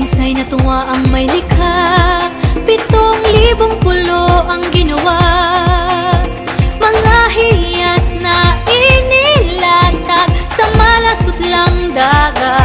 Minsay natuwa ang may likha, 7,000 pulo ang ginawa. Mga hiyas na inilatag sa malasot lang dagat.